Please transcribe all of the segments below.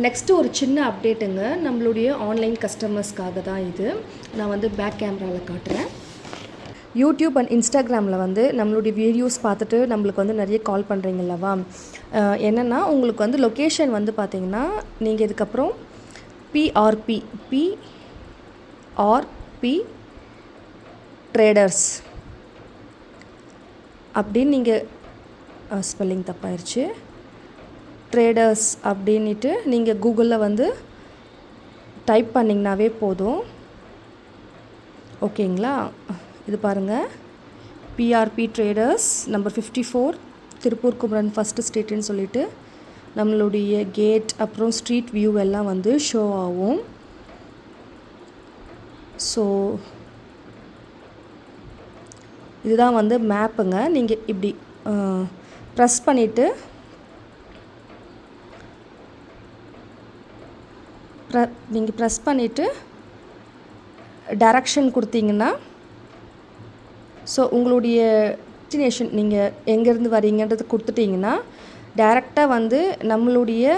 Next ஒரு சின்ன அப்டேட்டுங்க. நம்மளுடைய ஆன்லைன் கஸ்டமர்ஸ்க்காக தான் இது. நான் வந்து பேக் கேமராவில் காட்டுறேன். யூடியூப் அண்ட் இன்ஸ்டாகிராமில் வந்து நம்மளுடைய வீடியோஸ் பார்த்துட்டு நம்மளுக்கு வந்து நிறைய கால் பண்ணுறீங்க அல்லவா? என்னென்னா உங்களுக்கு வந்து லொக்கேஷன் வந்து பார்த்தீங்கன்னா, நீங்கள் இதுக்கப்புறம் பிஆர்பி ட்ரேடர்ஸ் அப்படின்னு நீங்கள் ஸ்பெல்லிங் தப்பாயிருச்சு. ட்ரேடர்ஸ் அப்படின்ட்டு நீங்கள் கூகுளில் வந்து டைப் பண்ணிங்கனாவே போதும். ஓகேங்களா? இது பாருங்கள், PRB traders number 54 Tiruppur Kumaran first ஸ்ட்ரீட்டுன்னு சொல்லிட்டு நம்மளுடைய கேட் அப்புறம் ஸ்ட்ரீட் வியூ எல்லாம் வந்து ஷோ ஆகும். ஸோ இதுதான் வந்து மேப்புங்க. நீங்கள் இப்படி ப்ரெஸ் பண்ணிவிட்டு நீங்கள் ப்ரெஸ் பண்ணிவிட்டு டைரக்ஷன் கொடுத்தீங்கன்னா, ஸோ உங்களுடைய டெஸ்டினேஷன் நீங்கள் எங்கேருந்து வரீங்கன்றது கொடுத்துட்டிங்கன்னா டைரெக்டாக வந்து நம்மளுடைய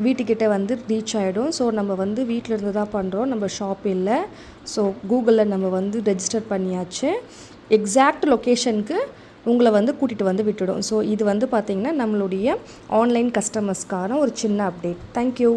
வீட்டுக்கிட்ட வந்து ரீச் ஆகிடும். ஸோ நம்ம வந்து வீட்டில் இருந்து தான் பண்ணுறோம், நம்ம ஷாப் இல்லை. ஸோ கூகுளில் நம்ம வந்து ரெஜிஸ்டர் பண்ணியாச்சு. எக்ஸாக்ட் லொக்கேஷனுக்கு உங்களை வந்து கூட்டிகிட்டு வந்து விட்டுடும். ஸோ இது வந்து பார்த்திங்கன்னா நம்மளுடைய ஆன்லைன் கஸ்டமர்ஸ்க்கான ஒரு சின்ன அப்டேட். தேங்க்யூ.